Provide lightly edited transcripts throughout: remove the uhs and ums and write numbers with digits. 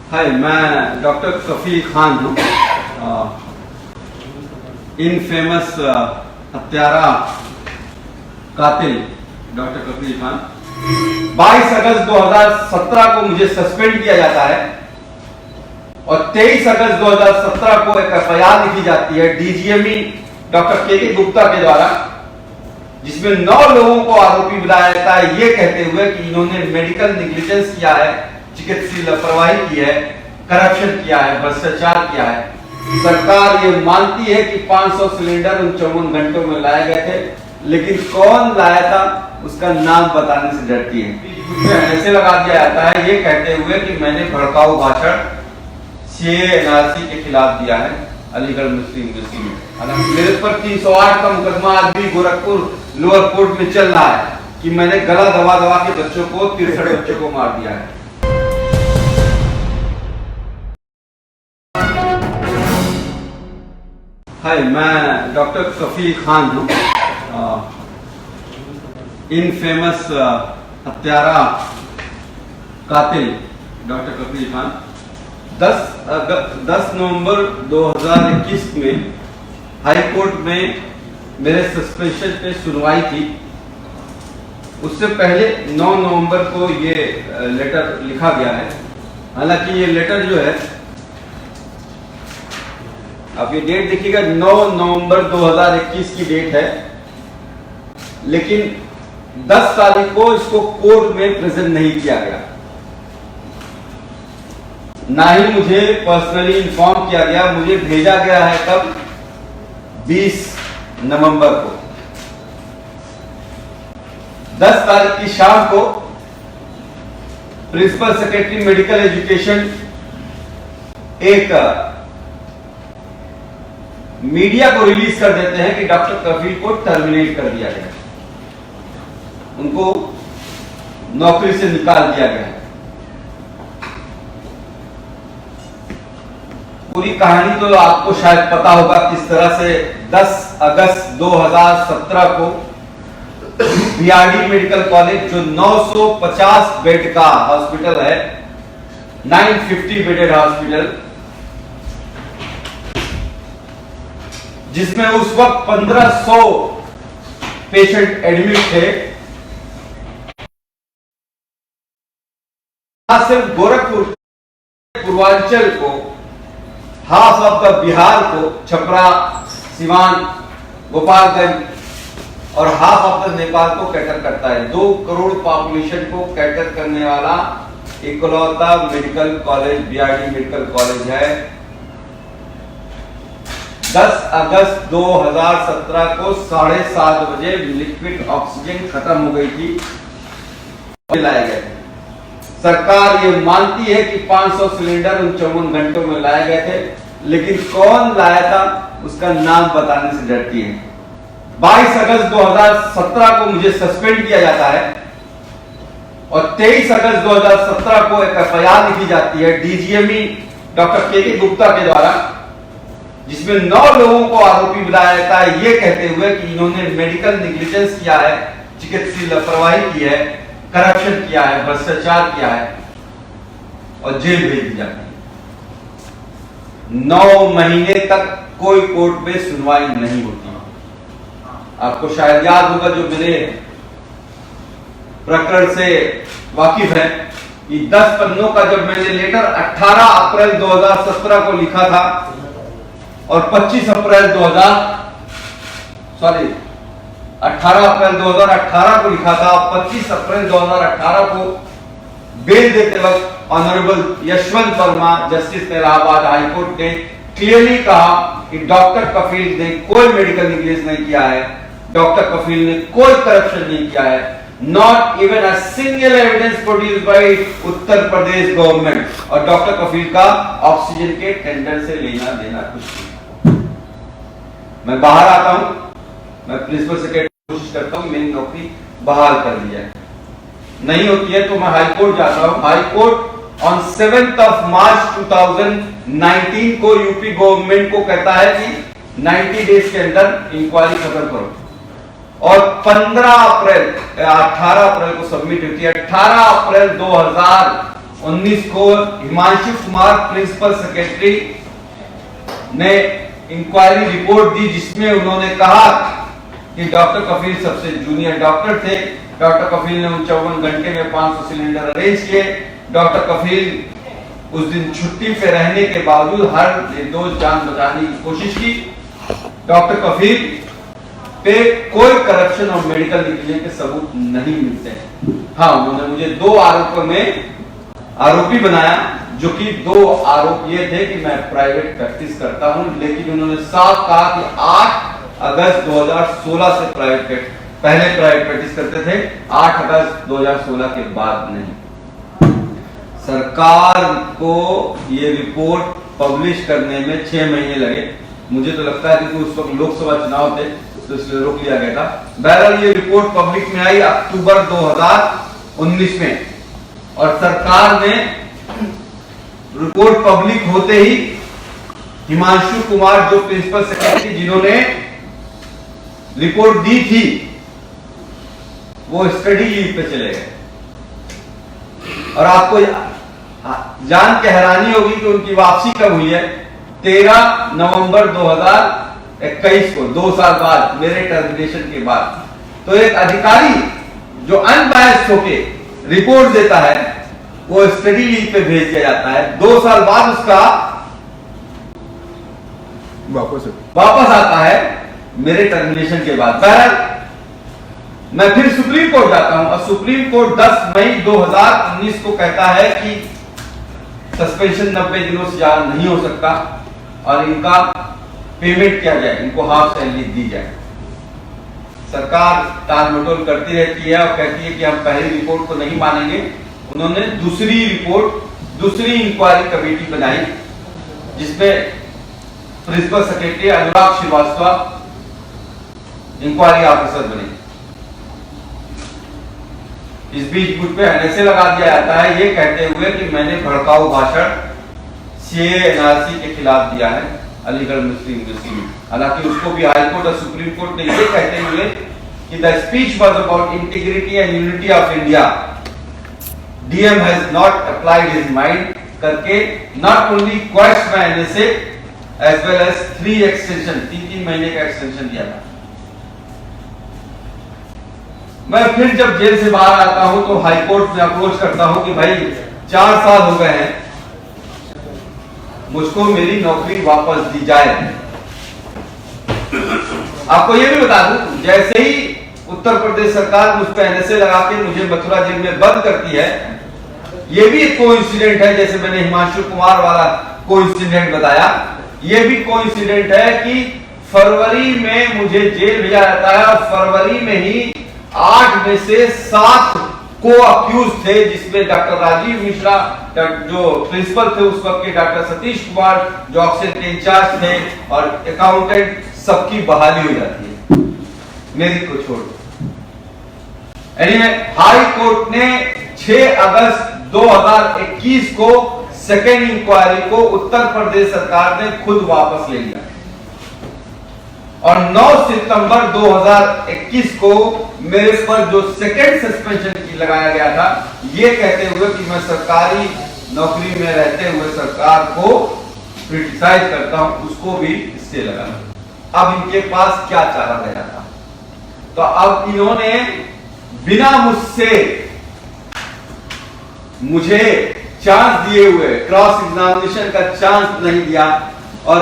हाय, मैं डॉक्टर कफील खान हूँ, इनफेमस हत्यारा कातिल डॉक्टर कफील खान। 22 अगस्त 2017 को मुझे सस्पेंड किया जाता है और 23 अगस्त 2017 को एक एफआईआर लिखी जाती है डीजीएमई डॉक्टर के गुप्ता के द्वारा, जिसमें 9 लोगों को आरोपी बनाया जाता है ये कहते हुए कि इन्होंने मेडिकल नेग्लिजेंस किया है, चिकित्सीय लापरवाही की है, करप्शन किया है, भ्रष्टाचार किया है। सरकार ये मानती है कि 500 सिलेंडर उन 54 घंटों में लाए गए थे, लेकिन कौन लाया था उसका नाम बताने से डरती है। ऐसे लगा दिया जाता है ये कहते हुए कि मैंने भड़काऊ भाषण सीए एनआरसी के खिलाफ दिया है अलीगढ़ मुस्लिम यूनिवर्सिटी में। हालांकि मेरे पर 308 का मुकदमा आज भी गोरखपुर लोअर कोर्ट में चल रहा है कि मैंने गला दबा दबा के बच्चों को 63 बच्चों को मार दिया है। हाय, मैं डॉक्टर कफील खान हूँ, इनफेमस हत्यारा कातिल डॉक्टर कफील खान। 10 नवंबर 2021 में हाई कोर्ट में मेरे सस्पेंशन पे सुनवाई थी। उससे पहले 9 नवंबर को ये लेटर लिखा गया है। हालांकि ये लेटर जो है, आप ये डेट देखिएगा, 9 नवंबर 2021 की डेट है, लेकिन 10 तारीख को इसको कोर्ट में प्रेजेंट नहीं किया गया। ना ही मुझे पर्सनली इन्फॉर्म किया गया। मुझे भेजा गया है कब? 20 नवंबर को। 10 तारीख की शाम को प्रिंसिपल सेक्रेटरी मेडिकल एजुकेशन एक मीडिया को रिलीज कर देते हैं कि डॉक्टर कफील को टर्मिनेट कर दिया गया, उनको नौकरी से निकाल दिया गया। पूरी कहानी तो आपको शायद पता होगा किस तरह से 10 अगस्त 2017 को बीआरडी मेडिकल कॉलेज, जो 950 बेड का हॉस्पिटल है, 950 बेडेड हॉस्पिटल, जिसमें उस वक्त 1500 पेशेंट एडमिट थे, सिर्फ गोरखपुर पूर्वांचल को, हाफ ऑफ द बिहार को, छपरा, सिवान, गोपालगंज और हाफ ऑफ द नेपाल को कैटर करता है। 2 करोड़ पॉपुलेशन को कैटर करने वाला इकलौता medical college BRD medical college है। 10 अगस्त 2017 को 7:30 बजे लिक्विड ऑक्सीजन खत्म हो गई थी, लाए गए। सरकार ये मानती है कि 500 सिलेंडर उन 54 घंटों में लाए गए थे, लेकिन कौन लाया था उसका नाम बताने से डरती है। 22 अगस्त 2017 को मुझे सस्पेंड किया जाता है और 23 अगस्त 2017 को एक एफआईआर लिखी जाती है डीजीएमई डॉक्टर के गुप्ता के द्वारा, जिसमें 9 लोगों को आरोपी बनाया जाता है ये कहते हुए कि इन्होंने मेडिकल नेग्लिजेंस किया है, चिकित्सीय लापरवाही की है, करप्शन किया है, भ्रष्टाचार किया है और जेल भेज दी जाती है। 9 महीने तक कोई कोर्ट में सुनवाई नहीं होती। आपको शायद याद होगा, जो मेरे प्रकरण से वाकिफ है, कि 10 पन्नों का जब मैंने लेटर 18 अप्रैल 2017 को लिखा था और 18 अप्रैल 2018 को लिखा था, 25 अप्रैल 2018 को बेल देते वक्त honourable Yashwant Verma, justice Allahabad high court ने क्लियरली कहा कि डॉक्टर कफील ने कोई मेडिकल नेग्लिजेंस नहीं किया है, डॉक्टर कफील ने कोई करप्शन नहीं किया है, not even a single evidence produced by Uttar Pradesh government, और डॉक्टर कफील का ऑक्सीजन के टेंडर से लेना देना कुछ नहीं। मैं बाहर आता हूं, मैं प्रिंसिपल सेक्रेटरी कोशिश करता हूं मेरी नौकरी बहाल कर दी जाए, नहीं होती है तो मैं हाई कोर्ट जाता हूं। हाई कोर्ट ऑन 7 मार्च 2019 को यूपी गवर्नमेंट को कहता है कि 90 डेज के अंदर इंक्वायरी खत्म करो, और 18 अप्रैल को सबमिट होती है। 18 अप्रैल 19 को हिमांशु कुमार प्रिंसिपल सेक्रेटरी ने इंक्वायरी रिपोर्ट दी, जिसमें उन्होंने कहा कि डॉक्टर कफील सबसे जूनियर डॉक्टर थे। डॉक्टर कफील ने 54 घंटे में 500 सिलेंडर अरेंज किए। डॉक्टर कफील उस दिन छुट्टी पे रहने के बावजूद हर निर्दोष जान बचाने की कोशिश की। डॉक्टर कफील पे कोई करप्शन और मेडिकल निकलने के सबूत नहीं मिलते हैं। हाँ, उन्होंने मुझे 2 आरोपों में आरोपी बनाया, जो कि 2 आरोप ये थे कि मैं प्राइवेट प्रैक्टिस करता हूं, लेकिन उन्होंने साफ कहा कि 8 अगस्त 2016 से पहले प्राइवेट प्रैक्टिस करते थे, 8 अगस्त 2016 के बाद नहीं। सरकार को ये रिपोर्ट पब्लिश करने में 6 महीने लगे। मुझे तो लगता है कि उस वक्त लोकसभा चुनाव थे, तो इसलिए रोक लिया गया था। बहरहाल ये रिपोर्ट पब्लिक में आई अक्टूबर 2019 में, और सरकार ने रिपोर्ट पब्लिक होते ही हिमांशु कुमार, जो प्रिंसिपल सेक्रेटरी जिन्होंने रिपोर्ट दी थी, वो स्टडी लीव पे चले गए। और आपको जान के हैरानी होगी कि उनकी वापसी कब हुई है? 13 नवंबर 2021 को, 2 साल बाद, मेरे टर्मिनेशन के बाद। तो एक अधिकारी जो अनबायस्ड होके रिपोर्ट देता है, वो स्टडी लीव पे भेज दिया जाता है। 2 साल बाद उसका वापस आता है मेरे टर्मिनेशन के बाद। बहरहाल मैं फिर सुप्रीम कोर्ट जाता हूं, और सुप्रीम कोर्ट 10 मई 2019 को कहता है कि सस्पेंशन 90 दिनों से ज्यादा नहीं हो सकता, और इनका पेमेंट किया जाए, इनको हाफ सैलरी दी जाए। सरकार टाल मटोल करती रहती है और कहती है कि हम पहली रिपोर्ट को नहीं मानेंगे। उन्होंने दूसरी रिपोर्ट, दूसरी इंक्वायरी कमेटी बनाई, जिसमें प्रिंसिपल सेक्रेटरी अनुराग श्रीवास्तव इंक्वायरी ऑफिसर बने। इस बीच मुझ पे एनएसए लगा दिया जाता है, ये कहते हुए कि मैंने भड़काऊ भाषण सीए एनआरसी के खिलाफ दिया है अलीगढ़ मुस्लिम यूनिवर्सिटी में। हालांकि उसको भी हाईकोर्ट और सुप्रीम कोर्ट ने ये कहते हुए कि the speech was about integrity and unity of India, DM has not applied his mind करके not only question by NSA as well as 3 extension, 3 महीने का एक्सटेंशन दिया था। मैं फिर जब जेल से बाहर आता हूं तो हाईकोर्ट में अप्रोच करता हूं कि भाई 4 साल हो गए हैं, मुझको मेरी नौकरी वापस दी जाए। आपको यह भी बता दूं, जैसे ही उत्तर प्रदेश सरकार मुझ पर एनएसए लगा के मुझे मथुरा जेल में बंद करती है, यह भी एक कोइंसिडेंट है। जैसे मैंने हिमांशु कुमार वाला कोइंसिडेंट बताया, यह भी कोइंसिडेंट है कि फरवरी में मुझे जेल भेजा जाता है, और फरवरी में ही 8 में से 7 को अक्यूज थे, जिसमें डॉक्टर राजीव मिश्रा जो प्रिंसिपल थे उस वक्त के, डॉक्टर सतीश कुमार जो ऑक्सीजन के इंचार्ज थे, और अकाउंटेंट, सबकी बहाली हो जाती है, मेरी को छोड़। एनीवे, हाई कोर्ट ने 6 अगस्त 2021 को सेकेंड इंक्वायरी को उत्तर प्रदेश सरकार ने खुद वापस ले लिया, और 9 सितंबर 2021 को मेरे पर जो सेकेंड सस्पेंशन की लगाया गया था, ये कहते हुए कि मैं सरकारी नौकरी में रहते हुए सरकार को क्रिटिसाइज करता हूं, उसको भी इससे लगाना। अब इनके पास क्या चारा रह जाता? तो अब इन्होंने बिना मुझे चांस दिए हुए, क्रॉस एग्जामिनेशन का चांस नहीं दिया, और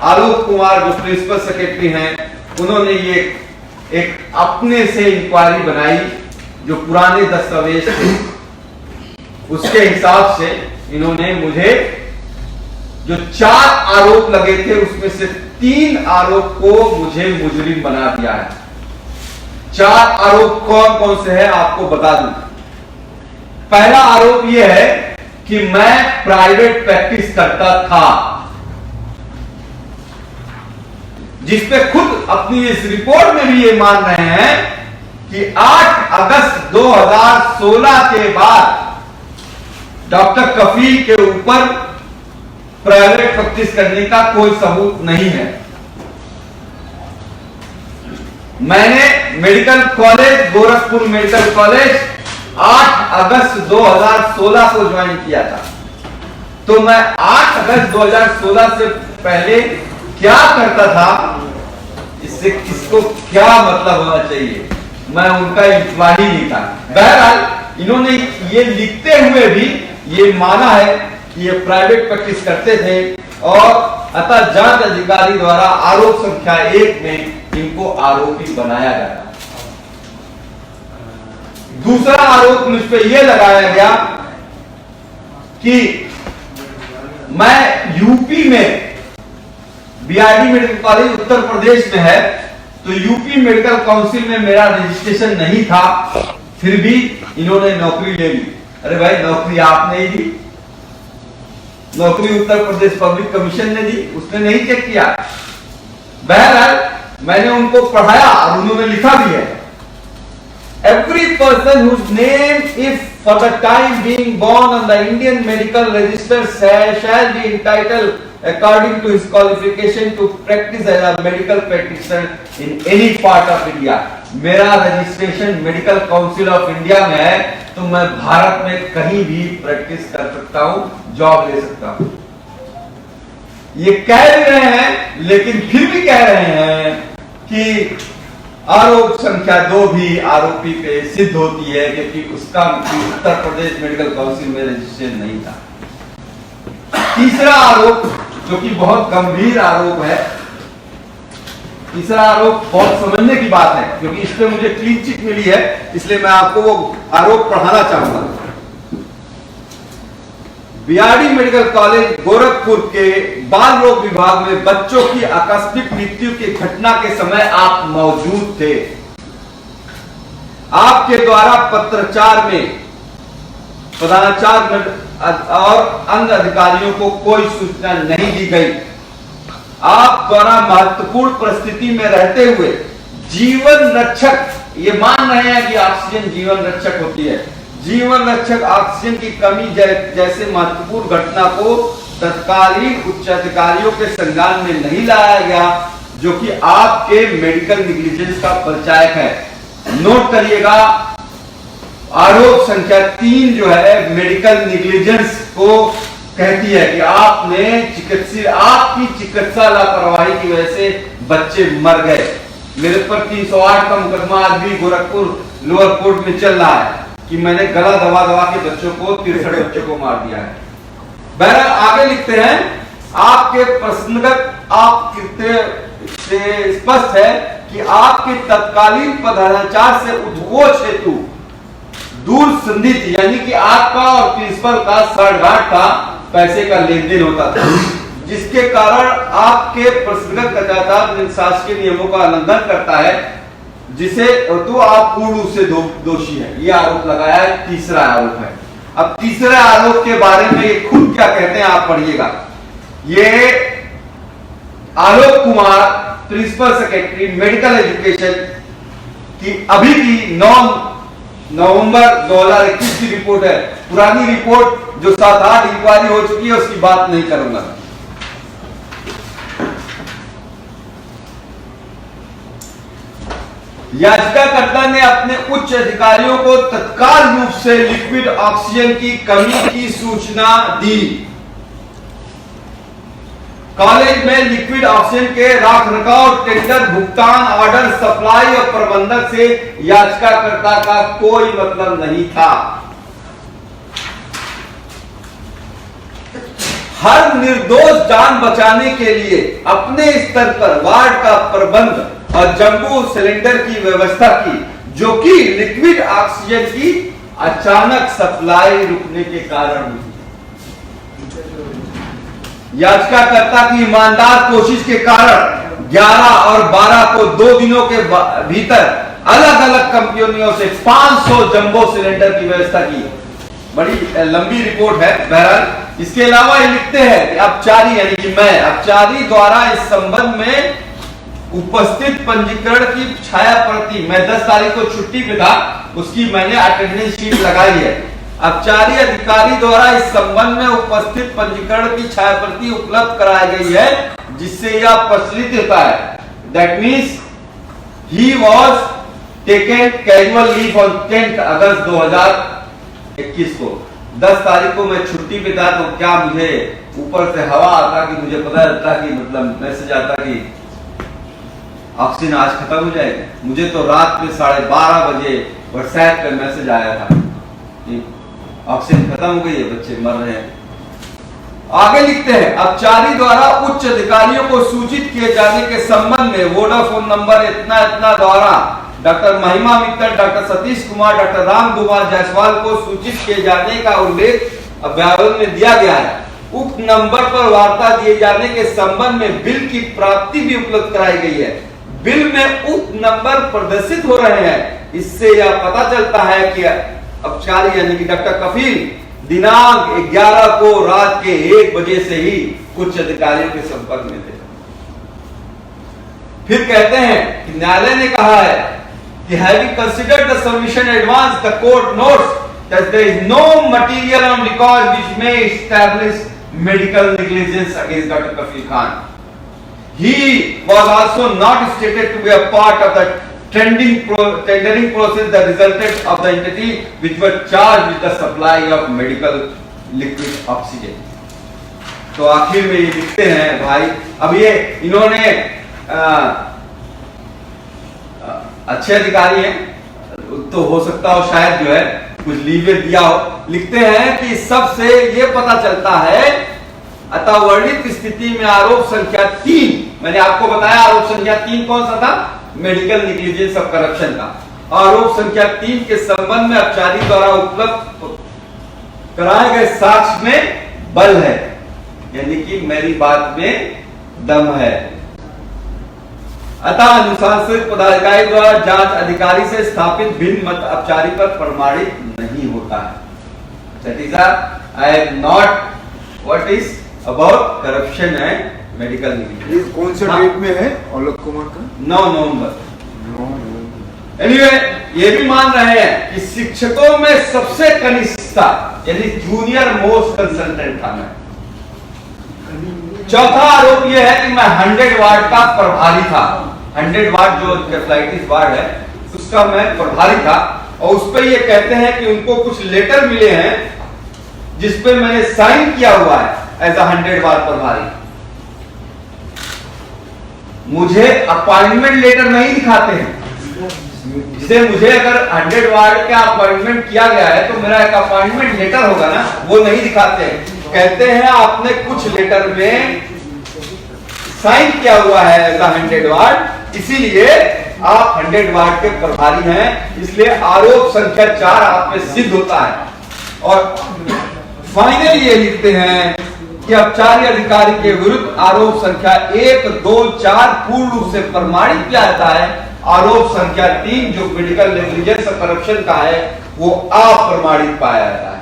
आलोक कुमार जो प्रिंसिपल सेक्रेटरी हैं, उन्होंने ये एक अपने से इंक्वायरी बनाई, जो पुराने दस्तावेज थे उसके हिसाब से इन्होंने मुझे जो 4 आरोप लगे थे, उसमें से 3 आरोप को मुझे मुजरिम बना दिया है। 4 आरोप कौन कौन से हैं आपको बता दूं। पहला आरोप यह है कि मैं प्राइवेट प्रैक्टिस करता था, जिसपे खुद अपनी इस रिपोर्ट में भी ये मान रहे हैं कि 8 अगस्त 2016 के बाद डॉक्टर कफील के ऊपर प्राइवेट प्रैक्टिस करने का कोई सबूत नहीं है। मैंने medical college, Gorakhpur medical college 8 अगस्त 2016 को ज्वाइन किया था। तो मैं 8 अगस्त 2016 से पहले क्या करता था, इससे किसको क्या मतलब होना चाहिए, मैं उनका एम्प्लॉय नहीं था। बहरहाल इन्होंने ये लिखते हुए भी ये माना है कि ये प्राइवेट प्रैक्टिस करते थे और अतः जांच अधिकारी द्वारा आरोप संख्या 1 में इनको आरोपी बनाया गया। दूसरा आरोप मुझ पे यह लगाया गया कि मैं यूपी में BRD medical college Uttar Pradesh में है, तो यूपी मेडिकल काउंसिल में मेरा रजिस्ट्रेशन नहीं था, फिर भी इन्होंने नौकरी ले ली। अरे भाई, नौकरी आपने ही दी, नौकरी उत्तर प्रदेश पब्लिक कमीशन ने दी, उसने नहीं चेक किया। बहरहाल मैंने उनको पढ़ाया और उन्होंने लिखा भी है, every person whose name if for the time being born on the Indian medical register shall be entitled according to his qualification to practice as a medical practitioner in any part of India। मेरा registration medical council of India में है, तो मैं भारत में कहीं भी practice कर सकता हूं, जॉब ले सकता हूं। ये कह रहे हैं, लेकिन फिर भी कह रहे हैं कि आरोप संख्या 2 भी आरोपी पे सिद्ध होती है, क्योंकि उसका उत्तर प्रदेश मेडिकल काउंसिल में रजिस्ट्रेशन नहीं था। तीसरा आरोप, जो कि बहुत गंभीर आरोप है, तीसरा आरोप बहुत समझने की बात है, क्योंकि इस पे मुझे क्लीन चिट मिली है, इसलिए मैं आपको वो आरोप पढ़ाना चाहूंगा। बीआरडी मेडिकल कॉलेज गोरखपुर के बाल रोग विभाग में बच्चों की आकस्मिक मृत्यु की घटना के समय आप मौजूद थे। आपके द्वारा पत्राचार में प्रधानाचार्य और अन्य अधिकारियों को कोई सूचना नहीं दी गई। आप द्वारा महत्वपूर्ण परिस्थिति में रहते हुए जीवन रक्षक, ये मान रहे हैं कि ऑक्सीजन जीवन रक्षक होती है, जीवन रक्षक ऑक्सीजन की कमी जैसे महत्वपूर्ण घटना को तत्कालीन उच्च अधिकारियों के संज्ञान में नहीं लाया गया, जो कि आपके मेडिकल नेग्लिजेंस का परिचायक है। नोट करिएगा, आरोप संख्या 3 जो है मेडिकल नेग्लिजेंस को कहती है कि आपकी चिकित्सा लापरवाही की वजह से बच्चे मर गए। मेरे पर 308 का मुकदमा आज भी गोरखपुर लोअर कोर्ट में चल रहा है कि मैंने गला दबा दबा के बच्चों को 63 बच्चों को मार दिया है। बहरहाल आगे लिखते हैं, आपके प्रश्नगत आप से स्पष्ट है कि आपके तत्कालीन प्रधानाचार्य से उद्घोष हेतु दूर संधित, यानी कि आपका और प्रिंसिपल का साठगांठ था, पैसे का लेन देन होता था, जिसके कारण आपके प्रश्नगत कदाचार शासकीय नियमों का उल्लंघन करता है, जिसे तो आप पूर्ण रूप से दोषी है। यह आरोप लगाया है, तीसरा आरोप है। अब तीसरे आरोप के बारे में ये खुद क्या कहते हैं आप पढ़िएगा। ये Alok Kumar, principal secretary medical education की अभी की 9 नवंबर 2021 की रिपोर्ट है। पुरानी रिपोर्ट जो 7-8 इंक्वायरी हो चुकी है उसकी बात नहीं करूंगा। याचिकाकर्ता ने अपने उच्च अधिकारियों को तत्काल रूप से लिक्विड ऑक्सीजन की कमी की सूचना दी। कॉलेज में लिक्विड ऑक्सीजन के रखरखाव, टेंडर, भुगतान, ऑर्डर, सप्लाई और प्रबंधक से याचिकाकर्ता का कोई मतलब नहीं था। हर निर्दोष जान बचाने के लिए अपने स्तर पर वार्ड का प्रबंध और जंबो सिलेंडर की व्यवस्था की, जो कि लिक्विड ऑक्सीजन की अचानक सप्लाई रुकने के कारण हुई। याचिकाकर्ता की ईमानदार कोशिश के कारण 11 और 12 को 2 दिनों के भीतर अलग अलग कंपनियों से 500 जंबो सिलेंडर की व्यवस्था की। बड़ी लंबी रिपोर्ट है। बहरहाल इसके अलावा ये लिखते हैं कि अपचारी, यानी कि मैं अपचारी द्वारा इस संबंध में उपस्थित पंजीकरण की छाया प्रति, मैं 10 तारीख को छुट्टी पे था, उसकी मैंने अटेंडेंस शीट लगाई है। अपचारी अधिकारी द्वारा इस संबंध में उपस्थित पंजीकरण की छाया प्रति उपलब्ध कराई गई है, जिससे यह प्रचलित होता है। That means he was taken casual leave on 10 अगस्त 2021 को। 10 तारीख को मैं छुट्टी पे था, तो क्या मुझे ऊपर से हवा आता कि मुझे पता चलता कि मतलब मैसेज आता कि ऑक्सीजन आज खत्म हो जाएगा। मुझे तो रात में 12:30 बजे व्हाट्सएप पे मैसेज आया था कि ऑक्सीजन खत्म हो गई है, बच्चे मर रहे हैं। आगे लिखते हैं, अपचारी द्वारा उच्च अधिकारियों को सूचित किए जाने के संबंध में वोडाफोन नंबर इतना इतना द्वारा डॉक्टर महिमा मित्तल, डॉक्टर सतीश कुमार, डॉक्टर राम कुमार जायसवाल को सूचित किए जाने का उल्लेख अभ्यावेदन में दिया गया है। उक्त नंबर पर वार्ता दिए जाने के संबंध में बिल की प्राप्ति भी उपलब्ध कराई गई है। बिल में उक्त नंबर प्रदर्शित हो रहे हैं। इससे यह पता चलता है कि अपचारी यानी कि डॉक्टर कफील दिनांक 11 को रात के 1 बजे से ही कुछ अधिकारियों के संपर्क में थे। फिर कहते हैं कि न्यायालय ने कहा है कि having considered the submission advance, the court notes that there is no material on record which may establish medical negligence against Dr. Kafil Khan. He was also not stated to be a part of the tendering process that resulted of the entity which were charged with the supply of medical liquid oxygen. तो आखिर में ये लिखते हैं भाई, अब ये इन्होंने अच्छे अधिकारी हैं, तो हो सकता हो शायद जो है कुछ लीवे दिया हो। लिखते हैं कि सबसे ये पता चलता है, अतः वर्णित स्थिति में आरोप संख्या 3, मैंने आपको बताया आरोप संख्या 3 कौन सा था, मेडिकल निग्लिजेंस ऑफ करप्शन का। आरोप संख्या 3 के संबंध में अपचारी द्वारा उपलब्ध कराए गए साक्ष्य में बल है, यानी कि मेरी बात में दम है। अतः अनुशासनिक पदाधिकारी द्वारा जांच अधिकारी से स्थापित भिन्न मत अपचारी पर प्रमाणित नहीं होता है। That is I am not what is about corruption and medical negligence. कौन से डेट में है औलख कुमार का? 9 नवंबर। एनीवे, ये भी मान रहे हैं कि शिक्षकों में सबसे कनिष्ठ था, यानी जूनियर मोस्ट कंसल्टेंट था मैं। चौथा आरोप यह है कि मैं 100 वार्ड का प्रभारी था। 100 वार्ड जो एंसेफेलाइटिस वार्ड है उसका मैं प्रभारी था, और उस पर यह कहते हैं कि उनको कुछ लेटर मिले हैं जिसपे मैंने साइन किया हुआ है एज अ 100 वार्ड प्रभारी। मुझे अपॉइंटमेंट लेटर नहीं दिखाते हैं, जिसे मुझे अगर 100 वार्ड का अपॉइंटमेंट किया गया है तो मेरा एक अपॉइंटमेंट लेटर होगा ना, वो नहीं दिखाते हैं। कहते हैं आपने कुछ लेटर में साइन किया हुआ है एज अ 100 वार्ड, इसीलिए आप 100 वार्ड के प्रभारी हैं, इसलिए आरोप संख्या 4 आप में सिद्ध होता है। और फाइनली ये लिखते हैं कि अपचारी अधिकारी के विरुद्ध आरोप संख्या 1, 2, 4 पूर्ण रूप से प्रमाणित किया जाता है। आरोप संख्या 3 जो मेडिकल नेग्लिजेंस और करप्शन का है वो अप्रमाणित पाया जाता है।